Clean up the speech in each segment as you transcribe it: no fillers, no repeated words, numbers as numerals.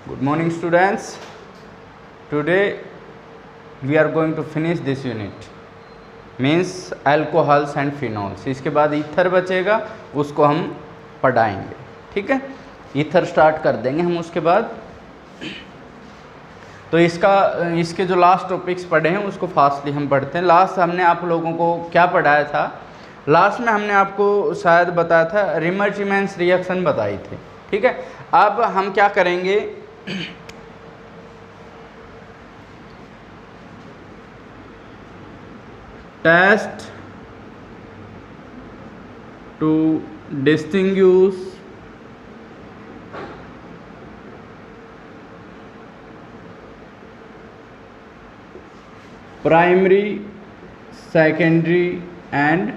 Good morning students. Today we are going to finish this unit means alcohols and phenols. इसके बाद ether बचेगा, उसको हम पढ़ाएंगे. ठीक है, ईथर स्टार्ट कर देंगे हम उसके बाद. तो इसके जो लास्ट टॉपिक्स पढ़े हैं उसको फास्टली हम पढ़ते हैं. लास्ट हमने आप लोगों को क्या पढ़ाया था? लास्ट में हमने आपको शायद बताया था रिमर्ज-इमेंस रिएक्शन बताई थी. ठीक है, अब हम क्या करेंगे, test to distinguish primary, secondary and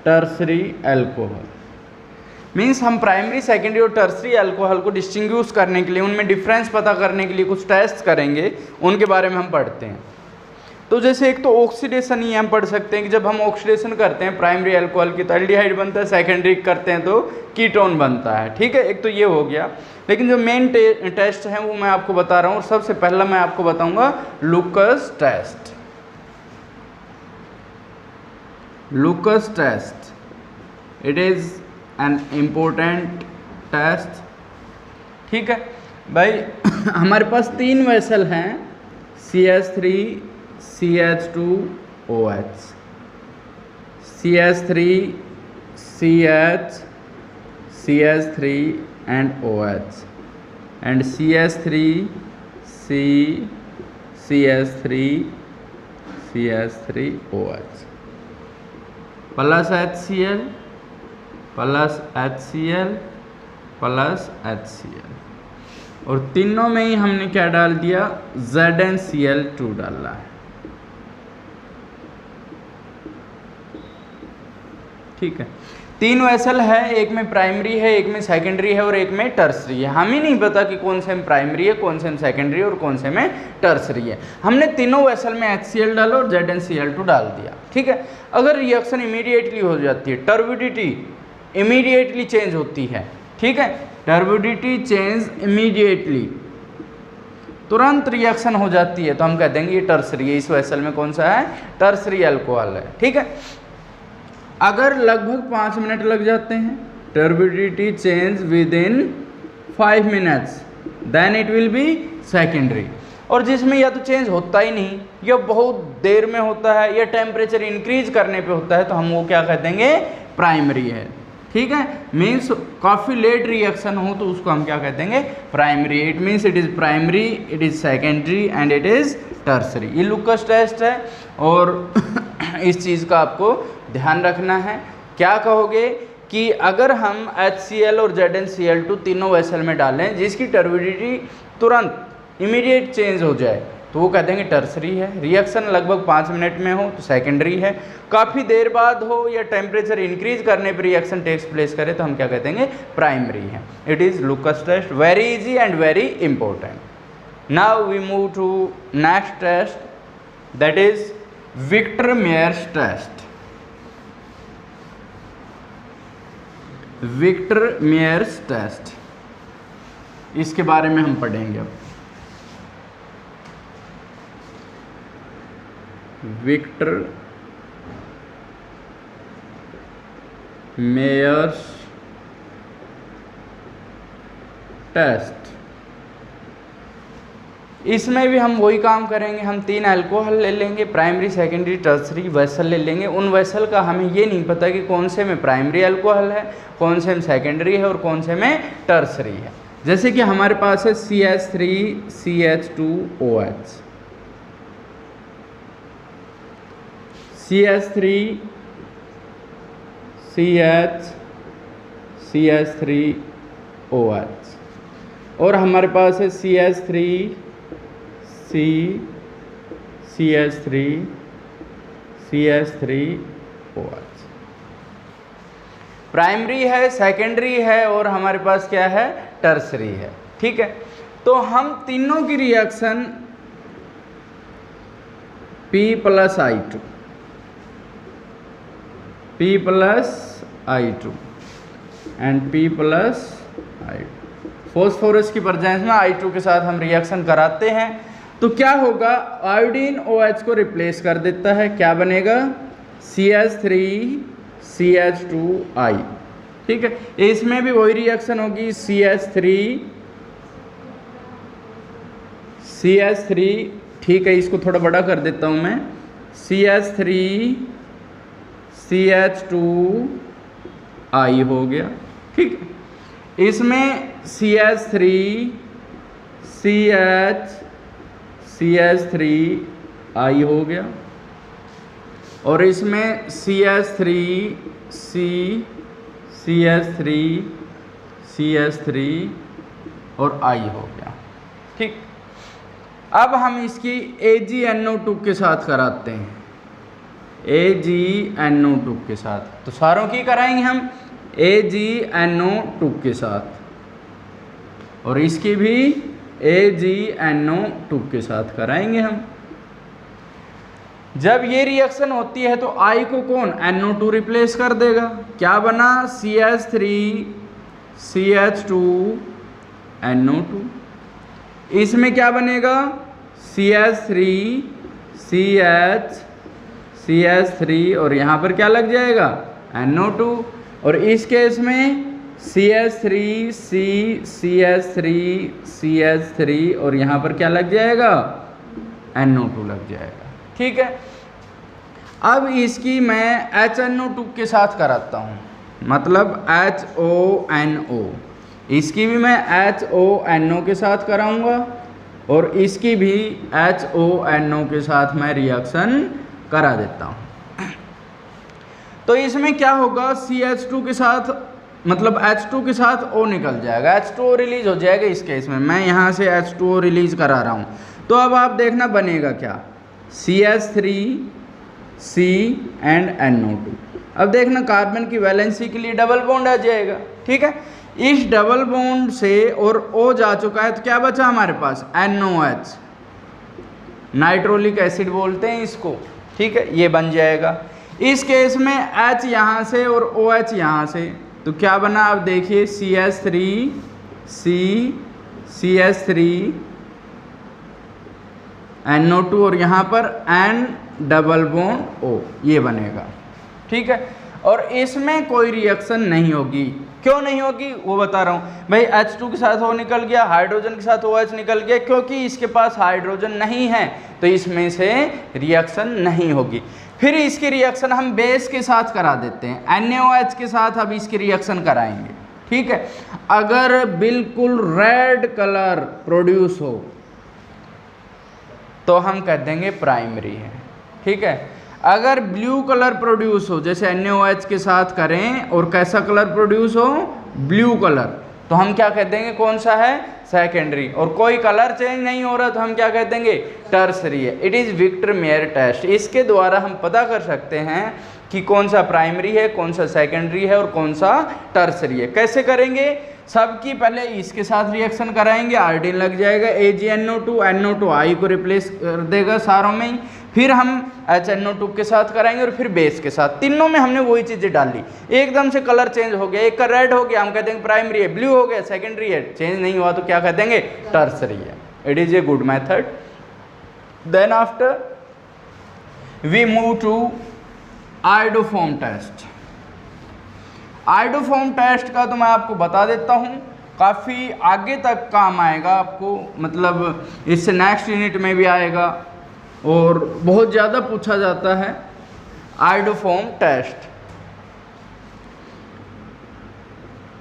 tertiary alcohol. Means हम प्राइमरी, सेकेंडरी और टर्सरी अल्कोहल को डिस्टिंग्विश करने के लिए, उनमें डिफरेंस पता करने के लिए कुछ टेस्ट करेंगे, उनके बारे में हम पढ़ते हैं. तो जैसे एक तो ऑक्सीडेशन ही हम पढ़ सकते हैं कि जब हम ऑक्सीडेशन करते हैं प्राइमरी अल्कोहल की तो एल्डिहाइड बनता है, सेकेंडरी करते हैं तो कीटोन बनता है. ठीक है, एक तो ये हो गया. लेकिन जो मेन टेस्ट है वो मैं आपको बता रहा हूँ. सबसे पहला मैं आपको बताऊंगा Lucas test. Lucas test, it is an important test. ठीक है भाई, हमारे पास 3 वेसल हैं, CH3, CH2OH, CH3, CH, CH3 and OH, and CH3, C, CH3, CH3OH plus HCl plus HCl plus HCl. और तीनों में ही हमने क्या डाल दिया, ZnCl2 डाला है. ठीक है, 3 वेसल है, एक में प्राइमरी है, एक में सेकेंडरी है और एक में टर्सरी है. हम ही नहीं पता कि कौन से में प्राइमरी है, कौन से में सेकेंडरी और कौन से में टर्सरी है. हमने तीनों वेसल में HCl डाला और ZnCl2 डाल दिया. ठीक है, अगर रिएक्शन इमीडिएटली हो जाती है, टर्बिडिटी इमीडिएटली चेंज होती है. ठीक है, टर्बिडिटी चेंज इमीडिएटली, तुरंत रिएक्शन हो जाती है, तो हम कह देंगे ये टर्सरी है. इस वेसल में कौन सा है, टर्सरी अल्कोहल है. ठीक है, अगर लगभग 5 मिनट लग जाते हैं, turbidity change within 5 minutes, then it will be secondary. और जिसमें या तो चेंज होता ही नहीं, या बहुत देर में होता है, या टेम्परेचर इंक्रीज करने पे होता है, तो हम वो क्या कह देंगे, प्राइमरी है. ठीक है, मीन्स काफ़ी लेट रिएक्शन हो तो उसको हम क्या कह देंगे, primary. It means it is primary, it is secondary and it is tertiary. ये लुकस टेस्ट है और इस चीज़ का आपको ध्यान रखना है. क्या कहोगे कि अगर हम HCl और ZnCl2 तीनों वेसल में डालें जिसकी टर्बिडिटी तुरंत इमीडिएट चेंज हो जाए तो वो कह देंगे टर्सरी है. रिएक्शन लगभग 5 मिनट में हो तो सेकेंडरी है. काफ़ी देर बाद हो या टेम्परेचर इंक्रीज करने पर रिएक्शन टेक्स प्लेस करे तो हम क्या कह देंगे, प्राइमरी है. It is Lucas test, very easy and very important. Now we move to next test, that is Victor Meyers test. Victor Meyers test, इसके बारे में हम पढ़ेंगे अब. विक्टर-मेयर्स टेस्ट, इसमें भी हम वही काम करेंगे. हम 3 अल्कोहल ले लेंगे, प्राइमरी, सेकेंडरी, टर्सरी वेसल ले लेंगे. उन वेसल का हमें ये नहीं पता कि कौन से में प्राइमरी अल्कोहल है, कौन से में सेकेंडरी है और कौन से में टर्सरी है. जैसे कि हमारे पास है CH3, CH2OH, CH3, CH, CH3OH, और हमारे पास है CH3, C, CH3, CH3OH. Primary है, सेकेंडरी है और हमारे पास क्या है, टर्सरी है. ठीक है, तो हम तीनों की reaction P + I2, P plus I2 and P plus I2. Phosphorus की प्रेजेंस में I2 के साथ हम रिएक्शन कराते हैं तो क्या होगा, आयोडीन OH को रिप्लेस कर देता है, क्या बनेगा CH3CH2I। ठीक है, इसमें भी वही रिएक्शन होगी, CH3 ठीक है, इसको थोड़ा बड़ा कर देता हूं मैं, CH3CH2I हो गया। ठीक है, इसमें CH3 हो गया और इसमें CH3 और I हो गया। ठीक, अब हम इसकी AgNO2 के साथ कराते हैं, AgNO2 के साथ, तो सारों की कराएंगे हम AgNO2 के साथ और इसकी भी AgNO2 के साथ कराएंगे हम। जब ये रिएक्शन होती है तो I को कौन NO2 रिप्लेस कर देगा, क्या बना CH3CH2NO2। इसमें क्या बनेगा CH3 और यहाँ पर क्या लग जाएगा NO2 और इस केस में CH3 और यहाँ पर क्या लग जाएगा NO2 लग जाएगा। ठीक है, अब इसकी मैं HNO2 के साथ कराता हूँ, मतलब HONO, इसकी भी मैं HONO के साथ कराऊंगा और इसकी भी HONO के साथ मैं रिएक्शन करा देता हूँ। तो इसमें क्या होगा, CH2 के साथ मतलब H2 के साथ O निकल जाएगा, H2O रिलीज हो जाएगा। इस केस में मैं यहाँ से H2O रिलीज करा रहा हूँ, तो अब आप देखना बनेगा क्या, CH3C एंड NO2। अब देखना कार्बन की वैलेंसी के लिए डबल बॉन्ड आ जाएगा। ठीक है, इस डबल बॉन्ड से और O जा चुका है तो क्या बचा हमारे पास NOH, नाइट्रोलिक एसिड बोलते हैं इसको। ठीक है, ये बन जाएगा। इस केस में H यहाँ से और OH यहाँ से, तो क्या बना आप देखिए CH3 NO2 और यहाँ पर N डबल बॉन्ड O, ये बनेगा। ठीक है, और इसमें कोई रिएक्शन नहीं होगी। क्यों नहीं होगी वो बता रहा हूँ भाई, H2 के साथ O निकल गया, हाइड्रोजन के साथ OH निकल गया, क्योंकि इसके पास हाइड्रोजन नहीं है तो इसमें से रिएक्शन नहीं होगी। फिर इसकी रिएक्शन हम बेस के साथ करा देते हैं, NaOH के साथ अब इसकी रिएक्शन कराएंगे। ठीक है, अगर बिल्कुल रेड कलर प्रोड्यूस हो तो हम कह देंगे प्राइमरी है। ठीक है, अगर ब्लू कलर प्रोड्यूस हो, जैसे NaOH के साथ करें और कैसा कलर प्रोड्यूस हो, ब्लू कलर, तो हम क्या कह देंगे कौन सा है, सेकेंडरी। और कोई कलर चेंज नहीं हो रहा तो हम क्या कह देंगे, टर्सरी है। It is Victor Meyer test. इसके द्वारा हम पता कर सकते हैं कि कौन सा प्राइमरी है, कौन सा सेकेंडरी है और कौन सा टर्सरी है। कैसे करेंगे, सबकी पहले इसके साथ रिएक्शन कराएंगे, आयोडीन लग जाएगा, AgNO2, NO2 I को रिप्लेस कर देगा सारों में ही। फिर हम HNO2 के साथ कराएंगे और फिर बेस के साथ। तीनों में हमने वही चीज़ें डाली, एकदम से कलर चेंज हो गया, एक का रेड हो गया हम कह देंगे प्राइमरी है, ब्लू हो गया सेकेंडरी है, चेंज नहीं हुआ तो क्या कह देंगे, टर्सरी है। It is a good method. Then after we move to iodoform test. Iodoform test का तो मैं आपको बता देता हूँ, काफ़ी आगे तक काम आएगा आपको, मतलब इससे नेक्स्ट यूनिट में भी आएगा और बहुत ज़्यादा पूछा जाता है आयोडोफॉर्म टेस्ट।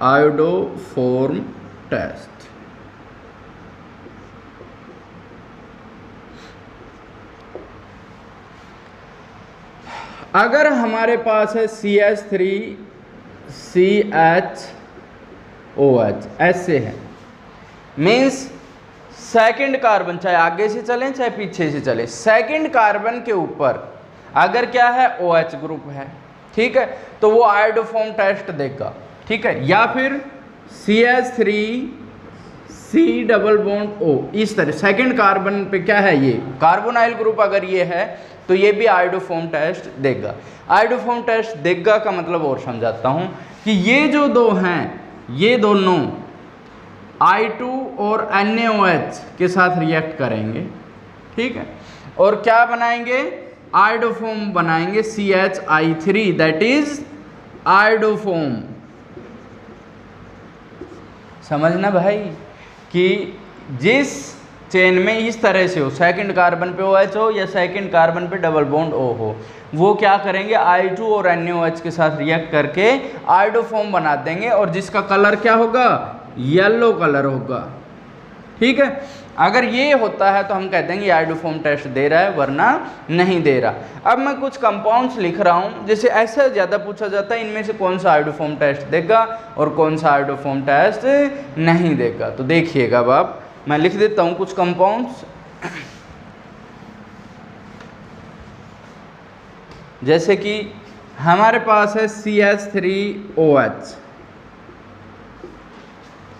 आयोडोफॉर्म टेस्ट अगर हमारे पास है CH3CHOH ऐसे है, मीन्स सेकंड कार्बन, चाहे आगे से चलें चाहे पीछे से चले, सेकंड कार्बन के ऊपर अगर क्या है OH ग्रुप है, ठीक है, तो वो आयोडोफॉर्म टेस्ट देगा। ठीक है, या फिर CH3C डबल बॉन्ड O, इस तरह सेकंड कार्बन पे क्या है, ये कार्बोनाइल ग्रुप अगर ये है तो ये भी आयोडोफॉर्म टेस्ट देगा। आयोडोफॉर्म टेस्ट देगा का मतलब और समझाता हूँ कि ये जो दो हैं, ये दोनों I2 और NaOH के साथ रिएक्ट करेंगे, ठीक है, और क्या बनाएंगे, आयोडोफोम बनाएंगे CH3, दैट इज आयोडोफोम। समझना भाई कि जिस चेन में इस तरह से हो, सेकंड कार्बन पे OH हो या सेकंड कार्बन पे डबल बॉन्ड O हो, वो क्या करेंगे, I2 और NaOH के साथ रिएक्ट करके आयोडोफोम बना देंगे और जिसका कलर क्या होगा, येलो कलर होगा, ठीक है। अगर ये होता है तो हम कहते हैं कि आयोडोफोम टेस्ट दे रहा है, वरना नहीं दे रहा। अब मैं कुछ कंपाउंड्स लिख रहा हूँ, जैसे ऐसा ज़्यादा पूछा जाता है इनमें से कौन सा आयोडोफोम टेस्ट देगा और कौन सा आयोडोफोम टेस्ट नहीं देगा। तो देखिएगा अब आप, मैं लिख देता हूँ कुछ कंपाउंड्स, जैसे कि हमारे पास है CH3OH,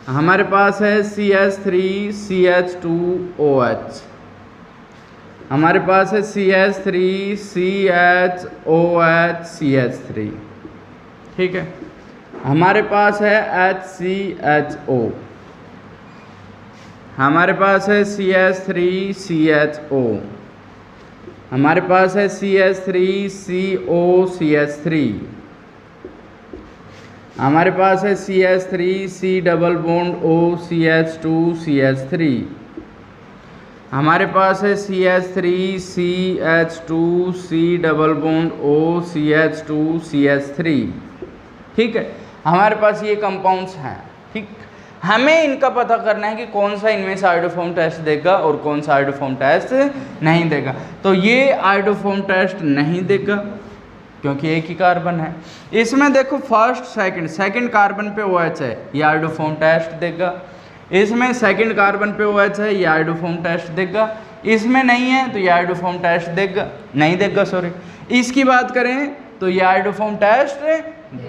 हमारे पास है CH3CH2OH, हमारे पास है CH3CHOHCH3, ठीक है, हमारे पास है HCHO, हमारे पास है CH3CHO, हमारे पास है CH3COCH3, हमारे पास है CH3C डबल बॉन्ड OCH2CH3, हमारे पास है CH3CH2C डबल बॉन्ड OCH2CH3, ठीक है। हमारे पास ये कंपाउंड्स हैं, ठीक। हमें इनका पता करना है कि कौन सा इनमें से आयोडोफोम टेस्ट देगा और कौन सा आयोडोफोम टेस्ट नहीं देगा। तो ये आयोडोफोम टेस्ट नहीं देगा क्योंकि एक ही कार्बन है। इसमें देखो फर्स्ट सेकंड कार्बन पे OH है, ये आयोडोफोम टेस्ट देगा। इसमें सेकंड कार्बन पे OH है, ये आयोडोफोम टेस्ट देगा। इसमें नहीं है तो ये आयोडोफोम टेस्ट देगा, नहीं देगा सॉरी। इसकी बात करें तो ये आयोडोफोम टेस्ट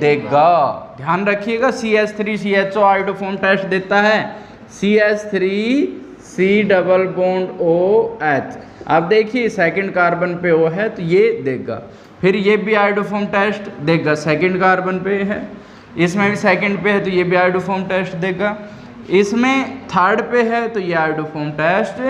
देगा। ध्यान रखिएगा CH3CHO आयोडोफोम टेस्ट देता है, CH3C डबल बॉन्ड OH। अब देखिए सेकंड कार्बन पे O है तो ये देगा। फिर ये भी आयोडोफोम टेस्ट देगा, सेकंड कार्बन पे है, इसमें भी सेकंड पे है तो ये भी आयोडोफोम टेस्ट देगा। इसमें थर्ड पे है तो ये आयोडोफोम टेस्ट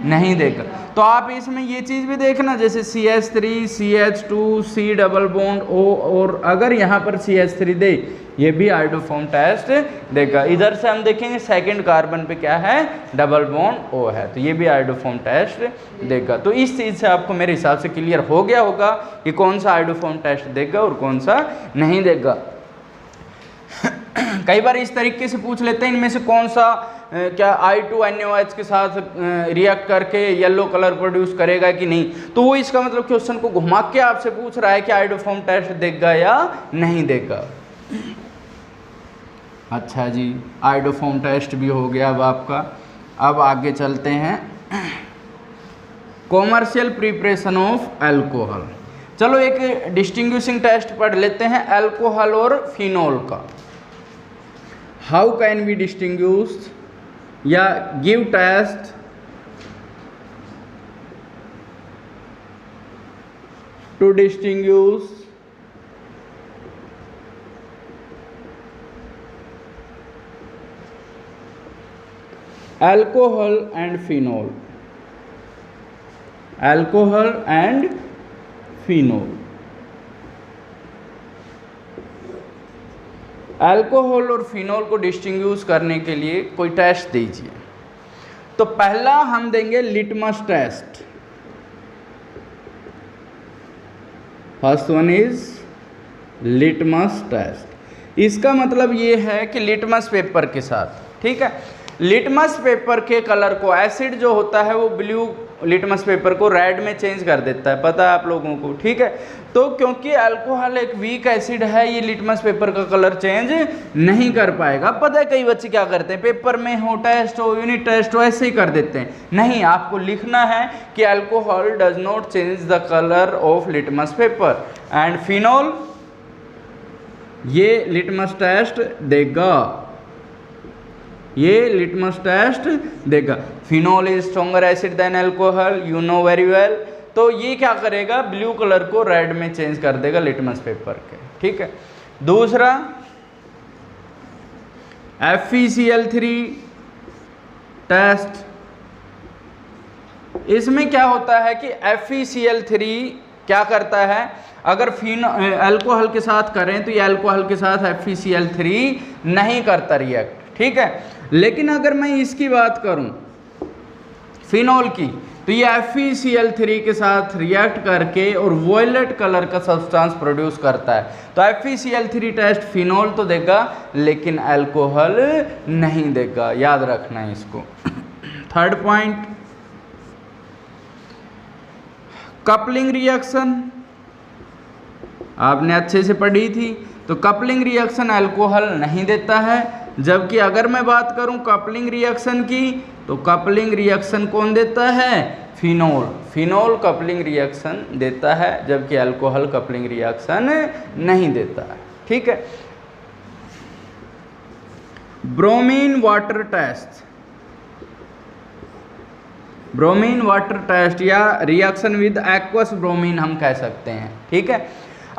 नहीं देगा। तो आप इसमें ये चीज़ भी देखना, जैसे CH3CH2C डबल बॉन्ड O, और अगर यहाँ पर CH3 दे ये भी आयोडोफोम टेस्ट देगा। इधर से हम देखेंगे सेकंड कार्बन पे क्या है, डबल बॉन्ड O है, तो ये भी आयोडोफोम टेस्ट देगा। तो इस चीज़ से आपको मेरे हिसाब से क्लियर हो गया होगा कि कौन सा आयोडोफोम टेस्ट देगा और कौन सा नहीं देगा। कई बार इस तरीके से पूछ लेते हैं, इनमें से कौन सा क्या I2NaOH के साथ रिएक्ट करके येलो कलर प्रोड्यूस करेगा कि नहीं। तो वो इसका मतलब क्वेश्चन को घुमा के आपसे पूछ रहा है कि आयोडोफोम टेस्ट देगा या नहीं देगा। अच्छा जी, आयोडोफोम टेस्ट भी हो गया अब आपका। अब आगे चलते हैं, कॉमर्शियल प्रिपरेशन ऑफ अल्कोहल। चलो एक डिस्टिंग्विशिंग टेस्ट पढ़ लेते हैं अल्कोहल और फिनोल का। हाउ कैन वी डिस्टिंग्विश या give test to distinguish alcohol and phenol, alcohol and phenol। Alcohol और फिनोल को डिस्टिंग्विश करने के लिए कोई टेस्ट दीजिए। तो पहला हम देंगे litmus test. First one is litmus test. इसका मतलब ये है कि लिटमस पेपर के साथ, ठीक है, लिटमस पेपर के कलर को, एसिड जो होता है वो ब्लू लिटमस पेपर को रेड में चेंज कर देता है, पता है आप लोगों को, ठीक है। तो क्योंकि अल्कोहल एक वीक एसिड है, ये लिटमस पेपर का कलर चेंज नहीं कर पाएगा। पता है कई बच्चे क्या करते हैं, पेपर में हो टेस्ट हो यूनिट टेस्ट हो ऐसे ही कर देते हैं। नहीं, आपको लिखना है कि alcohol does not change the colour of litmus paper and phenol ये लिटमस टेस्ट देगा, ये लिटमस टेस्ट देगा। Phenol is stronger acid than alcohol, you know very well. तो ये क्या करेगा, ब्लू कलर को रेड में चेंज कर देगा लिटमस पेपर के, ठीक है। दूसरा FeCl3 टेस्ट, इसमें क्या होता है कि FeCl3 क्या करता है, अगर अल्कोहल के साथ करें तो ये अल्कोहल के साथ FeCl3 नहीं करता रिएक्ट, ठीक है। लेकिन अगर मैं इसकी बात करूं फिनॉल की, तो ये FeCl3 के साथ रिएक्ट करके और वॉयलेट कलर का सब्सटेंस प्रोड्यूस करता है। तो FeCl3 टेस्ट फिनॉल तो देगा लेकिन अल्कोहल नहीं देगा, याद रखना है इसको। थर्ड पॉइंट, कपलिंग रिएक्शन आपने अच्छे से पढ़ी थी, तो कपलिंग रिएक्शन अल्कोहल नहीं देता है। जबकि अगर मैं बात करूं कपलिंग रिएक्शन की, तो कपलिंग रिएक्शन कौन देता है, फिनॉल, फिनॉल कपलिंग रिएक्शन देता है, जबकि अल्कोहल कपलिंग रिएक्शन नहीं देता है, ठीक है। Bromine water test, bromine water test या रिएक्शन विद एक्वस ब्रोमीन हम कह सकते हैं, ठीक है।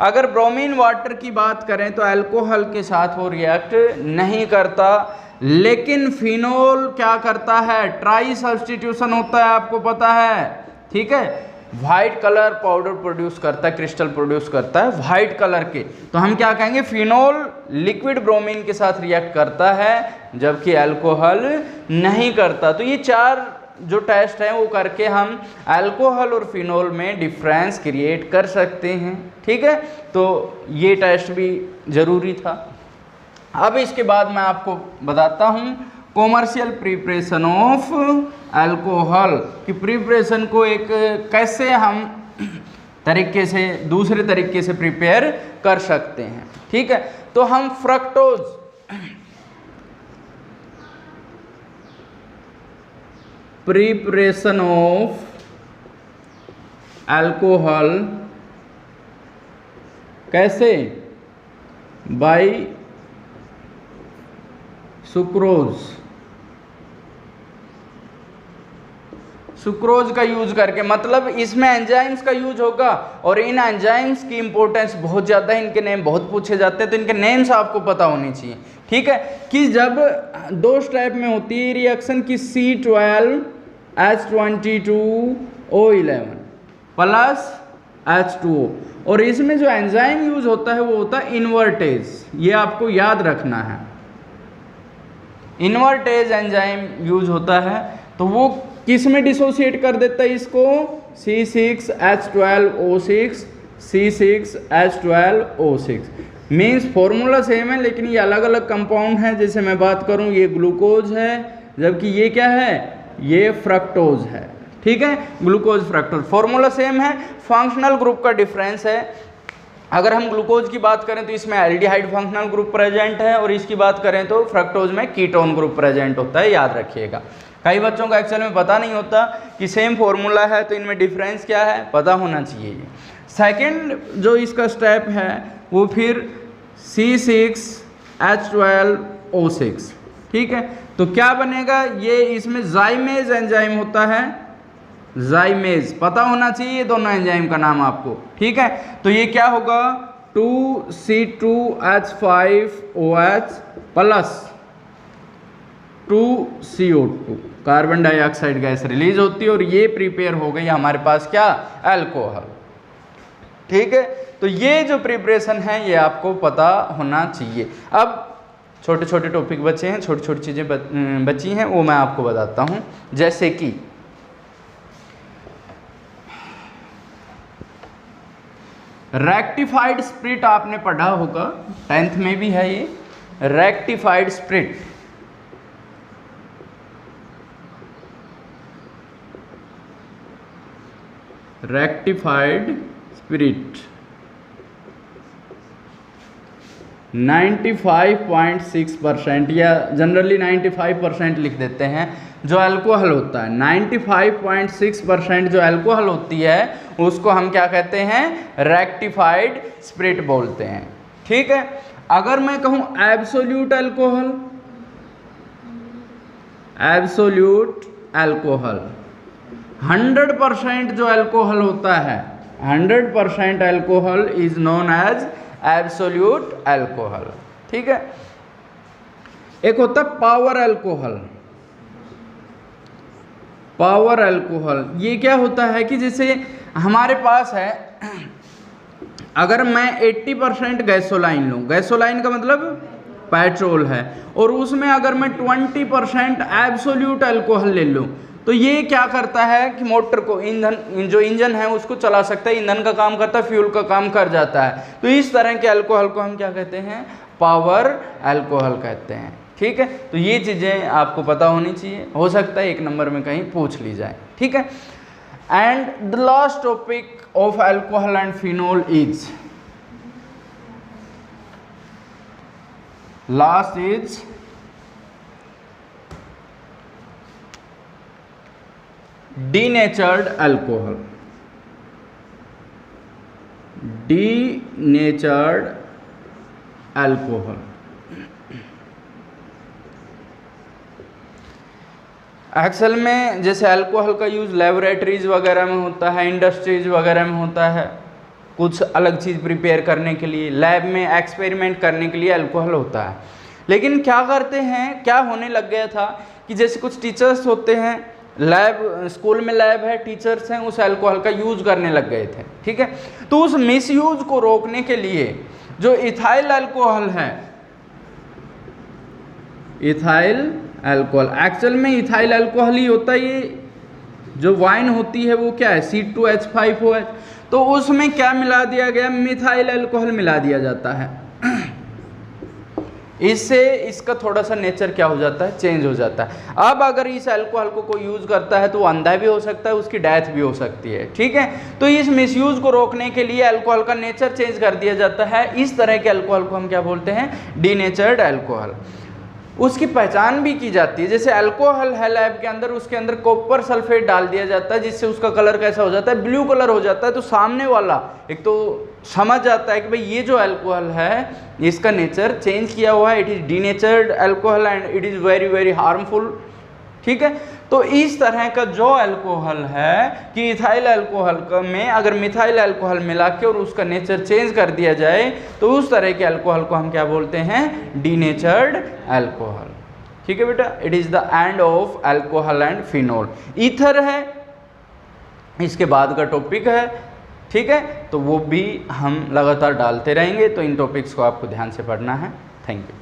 अगर ब्रोमीन वाटर की बात करें तो अल्कोहल के साथ वो रिएक्ट नहीं करता, लेकिन फिनॉल क्या करता है, ट्राई सब्स्टिट्यूशन होता है, आपको पता है, ठीक है। वाइट कलर पाउडर प्रोड्यूस करता है, क्रिस्टल प्रोड्यूस करता है वाइट कलर के, तो हम क्या कहेंगे, फिनॉल लिक्विड ब्रोमीन के साथ रिएक्ट करता है, जबकि अल्कोहल नहीं करता। तो ये चार जो टेस्ट हैं वो करके हम अल्कोहल और फिनॉल में डिफरेंस क्रिएट कर सकते हैं, ठीक है। तो ये टेस्ट भी ज़रूरी था। अब इसके बाद मैं आपको बताता हूँ कॉमर्शियल प्रिपरेशन ऑफ अल्कोहल की प्रिपरेशन को एक कैसे हम तरीके से दूसरे तरीके से प्रिपेयर कर सकते हैं, ठीक है। तो हम फ्रक्टोज प्रिपरेशन ऑफ अल्कोहल कैसे, बाय सुक्रोज, सुक्रोज का यूज करके, मतलब इसमें एंजाइम्स का यूज होगा और इन एंजाइम्स की इंपॉर्टेंस बहुत ज़्यादा है, इनके नेम बहुत पूछे जाते हैं, तो इनके नेम्स आपको पता होने चाहिए, ठीक है। कि जब दो स्टेप में होती है रिएक्शन की C12H22O11 प्लस H2O, और इसमें जो एंजाइम यूज होता है वो होता है इन्वर्टेज, ये आपको याद रखना है, इन्वर्टेज एंजाइम यूज होता है। तो वो किस में डिसोसिएट कर देता है इसको, C6H12O6, C6H12O6, means formula same है लेकिन ये अलग अलग कंपाउंड हैं। जैसे मैं बात करूं ये ग्लूकोज है, जबकि ये क्या है, ये फ्रक्टोज है, ठीक है। ग्लूकोज फ्रक्टोज फॉर्मूला सेम है, फंक्शनल ग्रुप का डिफरेंस है। अगर हम ग्लूकोज की बात करें तो इसमें एल्डिहाइड फंक्शनल ग्रुप प्रेजेंट है, और इसकी बात करें तो फ्रक्टोज में कीटोन ग्रुप प्रेजेंट होता है, याद रखिएगा। कई बच्चों को एक्चुअल में पता नहीं होता कि सेम फॉर्मूला है तो इनमें डिफरेंस क्या है, पता होना चाहिए। सेकंड जो इसका स्टेप है वो फिर C6H12O6, ठीक है। तो क्या बनेगा, ये इसमें जाइमेज एंजाइम होता है, जाइमेज पता होना चाहिए दोनों एंजाइम का नाम आपको, ठीक है। तो ये क्या होगा, 2C2H5OH plus 2CO2 carbon dioxide gas release होती है, और ये प्रिपेयर हो गई हमारे पास क्या, अल्कोहल, ठीक है। तो ये जो प्रिपरेशन है ये आपको पता होना चाहिए। अब छोटे छोटे टॉपिक बचे हैं, छोटी छोटी चीज़ें बची हैं, वो मैं आपको बताता हूँ। जैसे कि रेक्टिफाइड स्प्रिट आपने पढ़ा होगा, 10th में भी है ये, रेक्टिफाइड स्प्रिट, रेक्टिफाइड स्पिरिट 95.6% या जनरली 95% लिख देते हैं जो अल्कोहल होता है। 95.6% जो अल्कोहल होती है उसको हम क्या कहते हैं, रेक्टिफाइड स्पिरिट बोलते हैं, ठीक है। अगर मैं कहूँ एब्सोल्यूट अल्कोहल, एब्सोल्यूट अल्कोहल 100% जो अल्कोहल होता है, 100% alcohol is known as absolute alcohol, ठीक है। एक होता है पावर अल्कोहल, पावर अल्कोहल, ये क्या होता है कि जैसे हमारे पास है, अगर मैं 80% गैसोलाइन लूँ, गैसोलाइन का मतलब पेट्रोल है, और उसमें अगर मैं 20% एब्सोल्यूट अल्कोहल ले लूँ, तो ये क्या करता है कि मोटर को, ईंधन, जो इंजन है उसको चला सकता है, ईंधन का काम करता है, फ्यूल का काम कर जाता है। तो इस तरह के अल्कोहल को हम क्या कहते हैं, पावर अल्कोहल कहते हैं। ठीक है, तो ये चीज़ें आपको पता होनी चाहिए, हो सकता है 1 नंबर में कहीं पूछ ली जाए। ठीक है, and the last topic of alcohol and phenol is, last is denatured alcohol, denatured alcohol। Actual में जैसे अल्कोहल का यूज़ लेबोरेटरीज वगैरह में होता है, इंडस्ट्रीज वगैरह में होता है, कुछ अलग चीज़ प्रिपेयर करने के लिए, लैब में एक्सपेरिमेंट करने के लिए अल्कोहल होता है। लेकिन क्या करते हैं, क्या होने लग गया था कि जैसे कुछ टीचर्स होते हैं, लैब, स्कूल में लैब है, टीचर्स हैं, उस अल्कोहल का यूज़ करने लग गए थे। ठीक है, तो उस मिसयूज को रोकने के लिए जो इथाइल अल्कोहल है, इथाइल अल्कोहल, एक्चुअल में इथाइल अल्कोहल ही होता है। ये जो वाइन होती है वो क्या है, C2H5OH, तो उसमें क्या मिला दिया गया, मिथाइल अल्कोहल मिला दिया जाता है। इससे इसका थोड़ा सा नेचर क्या हो जाता है, चेंज हो जाता है। अब अगर इस अल्कोहल को कोई यूज़ करता है तो वो अंधा भी हो सकता है, उसकी डेथ भी हो सकती है। ठीक है, तो इस मिसयूज को रोकने के लिए अल्कोहल का नेचर चेंज कर दिया जाता है। इस तरह के अल्कोहल को हम क्या बोलते हैं, डीनेचर्ड अल्कोहल। उसकी पहचान भी की जाती है, जैसे अल्कोहल है लैब के अंदर, उसके अंदर कॉपर सल्फेट डाल दिया जाता है, जिससे उसका कलर कैसा हो जाता है, ब्लू कलर हो जाता है। तो सामने वाला एक तो समझ जाता है कि भाई ये जो अल्कोहल है इसका नेचर चेंज किया हुआ है, it is denatured alcohol and it is very very harmful. ठीक है, तो इस तरह का जो अल्कोहल है कि इथाइल अल्कोहल में अगर मिथाइल अल्कोहल मिला के और उसका नेचर चेंज कर दिया जाए तो उस तरह के अल्कोहल को हम क्या बोलते हैं, डीनेचर्ड अल्कोहल। ठीक है बेटा, it is the end of alcohol and phenol. Ether है इसके बाद का टॉपिक है। ठीक है, तो वो भी हम लगातार डालते रहेंगे, तो इन टॉपिक्स को आपको ध्यान से पढ़ना है। Thank you.